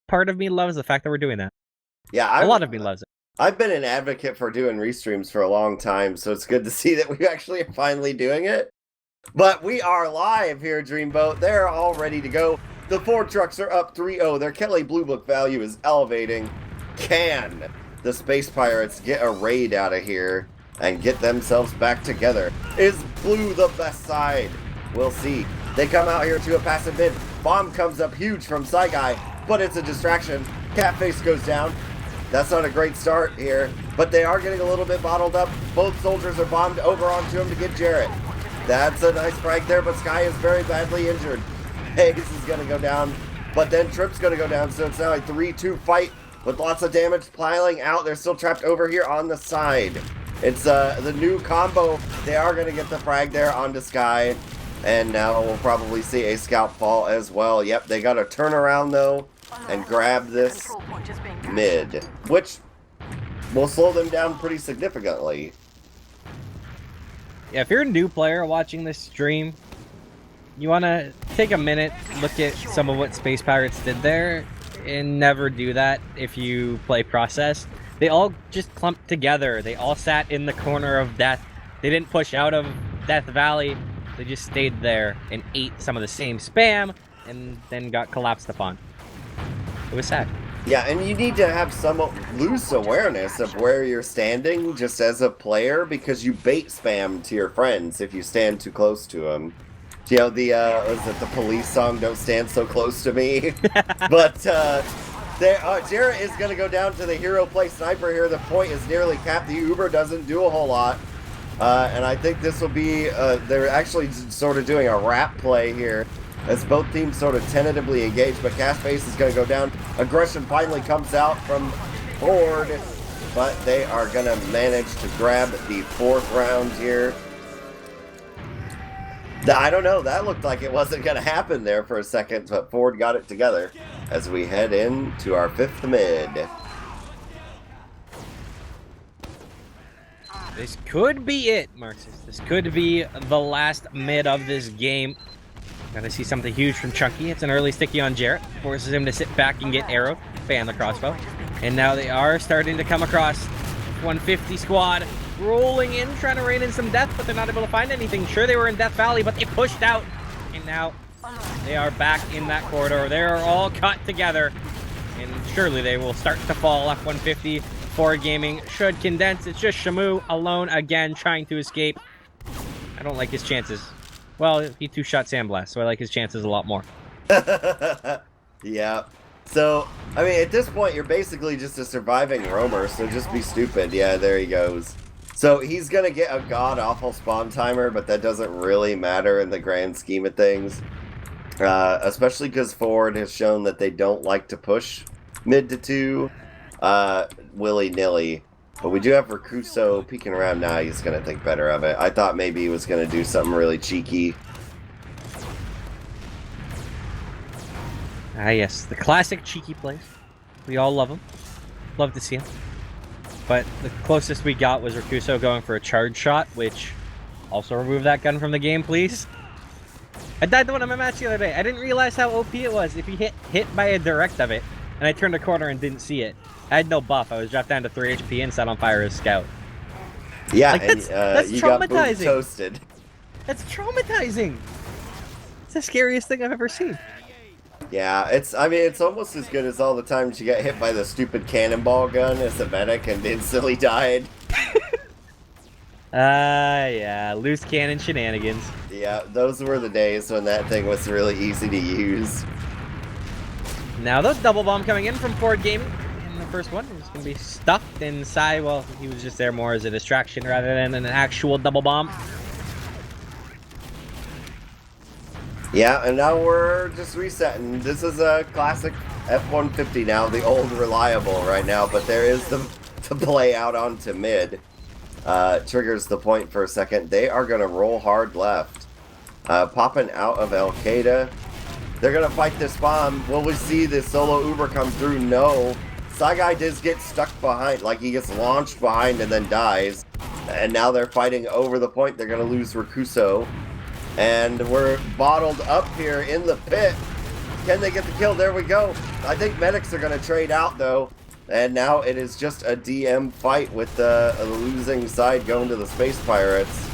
part of me loves the fact that we're doing that. Yeah, a lot of me loves it. I've been an advocate for doing restreams for a long time, so it's good to see that we actually are finally doing it. But we are live here, Dreamboat. They're all ready to go. The Ford trucks are up 3-0. Their Kelly Blue Book value is elevating. Can the Space Pirates get a raid out of here and get themselves back together? Is blue the best side? We'll see. They come out here to a passive mid. Bomb comes up huge from Psy Guy, but it's a distraction. Catface goes down. That's not a great start here, but they are getting a little bit bottled up. Both soldiers are bombed over onto him to get Jarrett. That's a nice frag there, but Sky is very badly injured. Hayes is going to go down, but then Trip's going to go down, so it's now a 3-2 fight with lots of damage piling out. They're still trapped over here on the side. It's the new combo. They are going to get the frag there onto Sky, and now we'll probably see a scout fall as well. Yep, they got to turn around, though, and grab this mid, which will slow them down pretty significantly. Yeah, if you're a new player watching this stream, you want to take a minute, look at some of what Space Pirates did there, and never do that if you play Process. They all just clumped together. They all sat in the corner of Death. They didn't push out of Death Valley. They just stayed there and ate some of the same spam, and then got collapsed upon. It was sad. Yeah, and you need to have some loose awareness of where you're standing just as a player, because you bait spam to your friends if you stand too close to them. You know, was it the Police song, Don't Stand So Close to Me? But Jarrett is going to go down to the hero play sniper here. The point is nearly capped. The Uber doesn't do a whole lot. And I think this will be, they're actually sort of doing a wrap play here, as both teams sort of tentatively engage, but Catface is going to go down. Aggression finally comes out from Ford, but they are going to manage to grab the 4th round here. I don't know, that looked like it wasn't going to happen there for a second, but Ford got it together as we head into our 5th mid. This could be it, Marxist. This could be the last mid of this game. Gotta see something huge from Chunky. It's an early sticky on Jarrett. Forces him to sit back and get arrowed. Ban the crossbow. And now they are starting to come across. 150 squad rolling in, trying to rain in some death, but they're not able to find anything. Sure, they were in Death Valley, but they pushed out. And now they are back in that corridor. They are all cut together. And surely they will start to fall. F-150 for Gaming should condense. It's just Shamu alone again, trying to escape. I don't like his chances. Well, he 2-shot Sandblast, so I like his chances a lot more. Yeah. So, I mean, at this point, you're basically just a surviving roamer, so just be stupid. Yeah, there he goes. So, he's going to get a god-awful spawn timer, but that doesn't really matter in the grand scheme of things. Especially because Ford has shown that they don't like to push mid to 2 willy-nilly. But we do have Recruso peeking around now. He's going to think better of it. I thought maybe he was going to do something really cheeky. Ah, yes. The classic cheeky plays. We all love them. Love to see them. But the closest we got was Recruso going for a charge shot, which also remove that gun from the game, please. I died to one of my match the other day. I didn't realize how OP it was if you hit by a direct of it, and I turned a corner and didn't see it. I had no buff. I was dropped down to 3 HP and set on fire as Scout. Yeah, like, that's you traumatizing. got boom toasted. That's traumatizing. It's the scariest thing I've ever seen. Yeah, I mean, it's almost as good as all the times you got hit by the stupid cannonball gun as a medic and instantly died. Yeah, loose cannon shenanigans. Yeah, those were the days when that thing was really easy to use. Now those double bomb coming in from Ford Gaming. And the first one is going to be stuck inside. Well, he was just there more as a distraction rather than an actual double bomb. Yeah, and now we're just resetting. This is a classic F-150 now, the old reliable right now, but there is the play out onto mid. Triggers the point for a second. They are going to roll hard left. Popping out of Al-Qaeda. They're going to fight this bomb. Will we see this solo Uber come through? No. Saigai does get stuck behind, like he gets launched behind and then dies. And now they're fighting over the point. They're going to lose Rakuso. And we're bottled up here in the pit. Can they get the kill? There we go. I think medics are going to trade out, though. And now it is just a DM fight with the losing side going to the Space Pirates.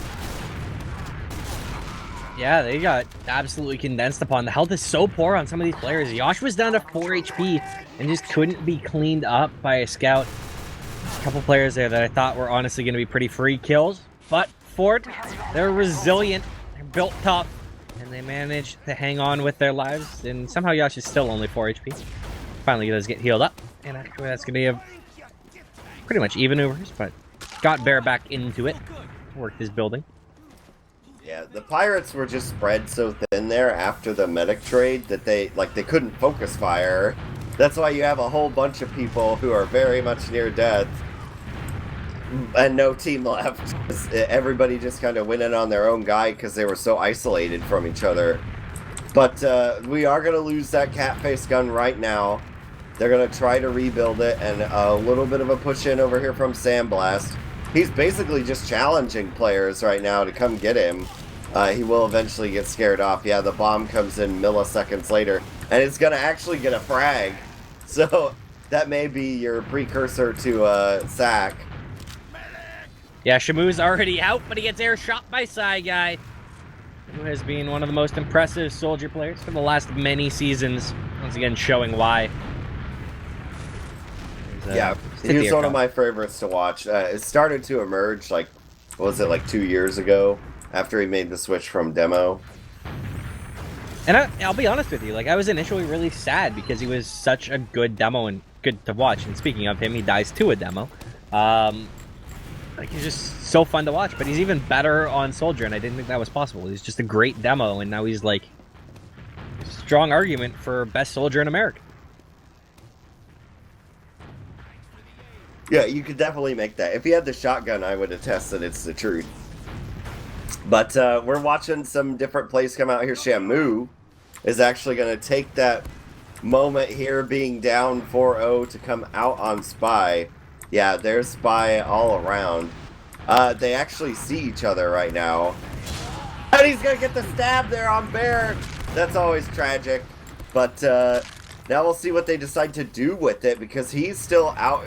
Yeah, they got absolutely condensed upon. The health is so poor on some of these players. Yosh was down to 4 HP and just couldn't be cleaned up by a scout. A couple players there that I thought were honestly going to be pretty free kills. But Ford, they're resilient. Built tough, and they managed to hang on with their lives, and somehow Yosh is still only 4 HP. Finally does get healed up, and actually that's going to be a pretty much even Ubers, but got Bear back into it, worked his building. Yeah, the Pirates were just spread so thin there after the medic trade that they couldn't focus fire. That's why you have a whole bunch of people who are very much near death. And no team left. Everybody just kind of went in on their own guy because they were so isolated from each other. But we are going to lose that cat-face gun right now. They're going to try to rebuild it, and a little bit of a push in over here from Sandblast. He's basically just challenging players right now to come get him. He will eventually get scared off. Yeah, the bomb comes in milliseconds later, and it's going to actually get a frag. So that may be your precursor to a sack. Yeah, Shamu's already out, but he gets air shot by Saigai, who has been one of the most impressive soldier players for the last many seasons. Once again, showing why. Yeah, he was one of my favorites to watch. It started to emerge, like, what was it, like 2 years ago, after he made the switch from demo. And I'll be honest with you, like, I was initially really sad because he was such a good demo and good to watch. And speaking of him, he dies to a demo. Like, he's just so fun to watch, but he's even better on Soldier, and I didn't think that was possible. He's just a great demo, and now he's, like, a strong argument for best soldier in America. Yeah, you could definitely make that. If he had the shotgun, I would attest that it's the truth. But we're watching some different plays come out here. Shamu is actually going to take that moment here, being down 4-0, to come out on Spy. Yeah, there's Spy all around. They actually see each other right now. And he's going to get the stab there on Bear. That's always tragic. But now we'll see what they decide to do with it, because he's still out.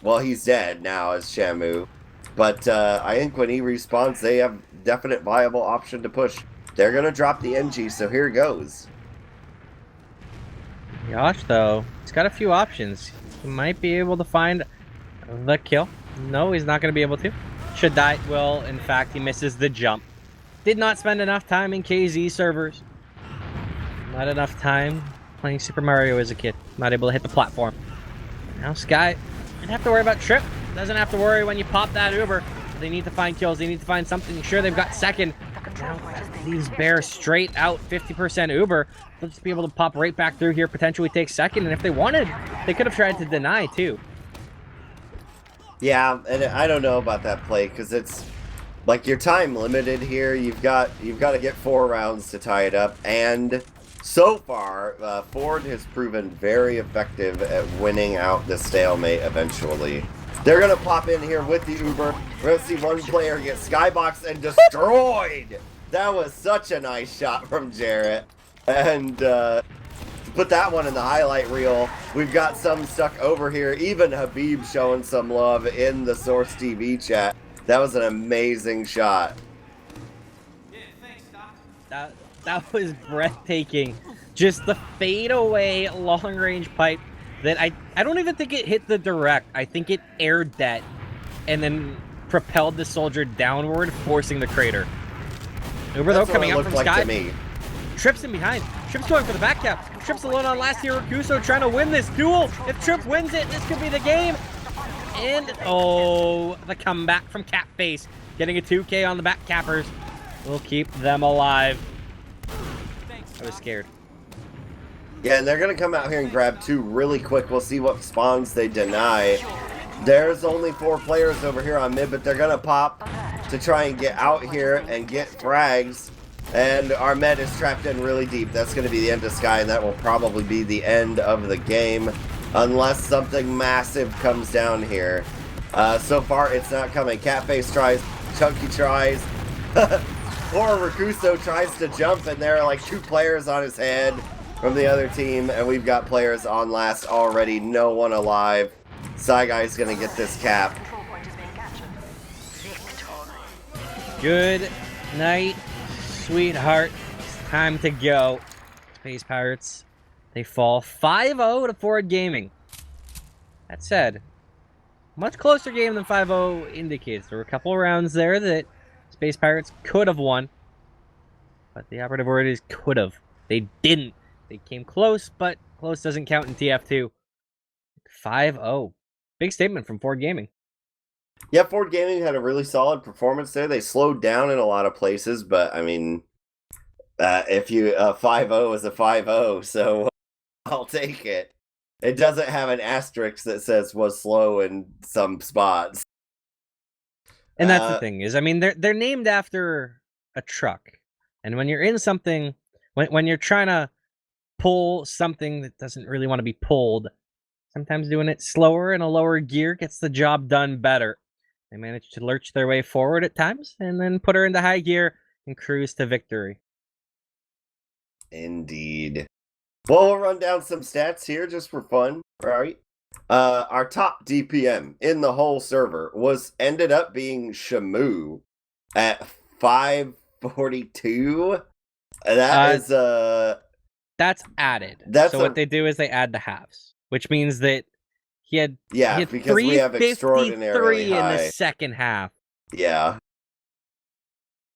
Well, he's dead now as Shamu. But I think when he respawns, they have definite viable option to push. They're going to drop the NG, so here goes. Yosh, though, he's got a few options. He might be able to find the kill. No, he's not going to be able to. Should die. Well, in fact, he misses the jump. Did not spend enough time in KZ servers. Not enough time playing Super Mario as a kid. Not able to hit the platform. Now Sky doesn't have to worry about trip. Doesn't have to worry when you pop that Uber. They need to find kills. They need to find something. Sure, they've got second. Now leaves Bear straight out 50% Uber. They'll just be able to pop right back through here, potentially take second. And if they wanted, they could have tried to deny too. Yeah, and I don't know about that play, because it's like you're time limited here. You've got to get 4 rounds to tie it up, and so far Ford has proven very effective at winning out the stalemate eventually. They're gonna pop in here with the Uber. We're gonna see one player get skyboxed and destroyed. That was such a nice shot from Jarrett. And to put that one in the highlight reel, we've got some stuck over here. Even Habib showing some love in the Source TV chat. That was an amazing shot. That was breathtaking. Just the fadeaway long-range pipe that I don't even think it hit the direct. I think it aired that and then propelled the soldier downward, forcing the crater. Uber, though, coming out from Sky. Trips in behind. Tripp's going for the back cap. Tripp's alone on last year. Rakuso trying to win this duel. If Tripp wins it, this could be the game. And, oh, the comeback from Catface. Getting a 2K on the back cappers. We'll keep them alive. I was scared. Yeah, and they're going to come out here and grab 2 really quick. We'll see what spawns they deny. There's only 4 players over here on mid, but they're going to pop to try and get out here and get frags. And our med is trapped in really deep. That's going to be the end of Sky, and that will probably be the end of the game. Unless something massive comes down here. So far, it's not coming. Catface tries. Chunky tries. Poor Rakuso tries to jump, and there are like 2 players on his head from the other team, and we've got players on last already. No one alive. Guy's gonna get this cap. Good night, sweetheart. It's time to go. Space Pirates, they fall 5-0 to Ford Gaming. That said, much closer game than 5-0 indicates. There were a couple of rounds there that Space Pirates could have won, but the operative word is could have. They didn't. They came close, but close doesn't count in TF2. 5-0. Big statement from Ford Gaming. Yeah, Ford Gaming had a really solid performance there. They slowed down in a lot of places, but I mean, if you 5-0 is a 5-0, so I'll take it. It doesn't have an asterisk that says was slow in some spots. And that's the thing is, I mean, they're named after a truck, and when you're in something, when you're trying to pull something that doesn't really want to be pulled, sometimes doing it slower in a lower gear gets the job done better. They manage to lurch their way forward at times and then put her into high gear and cruise to victory. Indeed. Well, we'll run down some stats here just for fun, right? Our top DPM in the whole server ended up being Shamu at 542. That is that's added. So what they do is they add the halves, which means that he had because we have extraordinarily high in the second half. Yeah.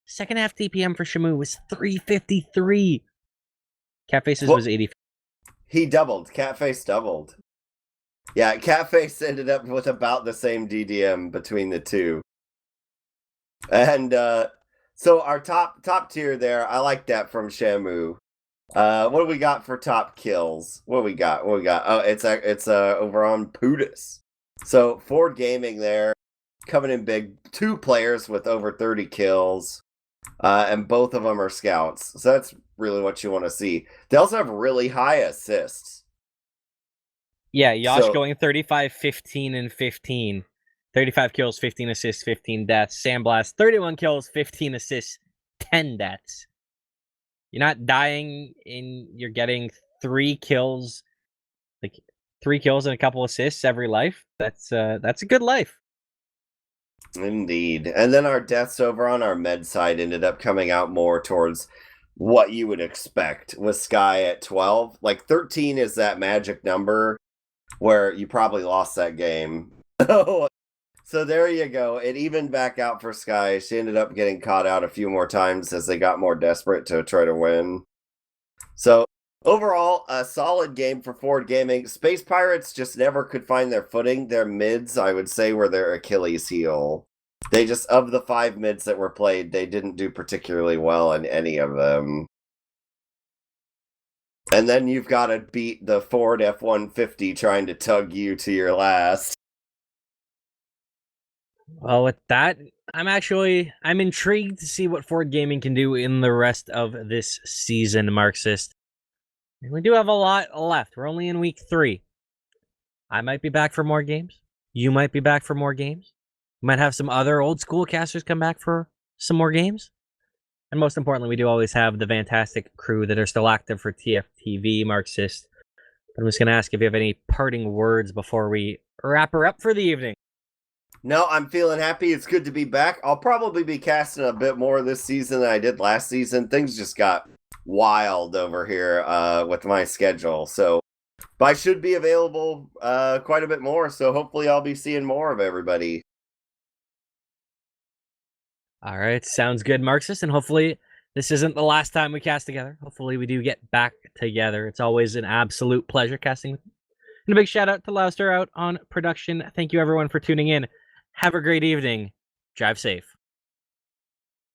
Second half DPM for Shamu was 353. Catface's was 80. He doubled. Catface doubled. Yeah, Catface ended up with about the same DDM between the two. And so our top tier there, I like that from Shamu. What do we got for top kills? What we got? Oh, it's over on Pudis. So Ford Gaming there, coming in big. 2 players with over 30 kills, and both of them are scouts. So that's really what you want to see. They also have really high assists. Yeah, Yosh going 35, 15, and 15. 35 kills, 15 assists, 15 deaths. Sandblast, 31 kills, 15 assists, 10 deaths. You're not dying, you're getting 3 kills, like 3 kills and a couple assists every life. That's a good life. Indeed. And then our deaths over on our med side ended up coming out more towards what you would expect with Sky at 12. Like 13 is that magic number where you probably lost that game. So there you go. It evened back out for Sky. She ended up getting caught out a few more times as they got more desperate to try to win. So overall, a solid game for Ford Gaming. Space Pirates just never could find their footing. Their mids, I would say, were their Achilles heel. They just, of the 5 mids that were played, they didn't do particularly well in any of them. And then you've got to beat the Ford F-150 trying to tug you to your last. Well, with that, I'm intrigued to see what Ford Gaming can do in the rest of this season, Marxist. And we do have a lot left. We're only in week 3. I might be back for more games. You might be back for more games. We might have some other old school casters come back for some more games. And most importantly, we do always have the fantastic crew that are still active for TFTV, Marxist. But I'm just going to ask if you have any parting words before we wrap her up for the evening. No, I'm feeling happy. It's good to be back. I'll probably be casting a bit more this season than I did last season. Things just got wild over here with my schedule. So, but I should be available quite a bit more. So hopefully I'll be seeing more of everybody. All right, sounds good, Marxist. And hopefully this isn't the last time we cast together. Hopefully we do get back together. It's always an absolute pleasure casting with you. And a big shout out to Louster out on production. Thank you everyone for tuning in. Have a great evening. Drive safe.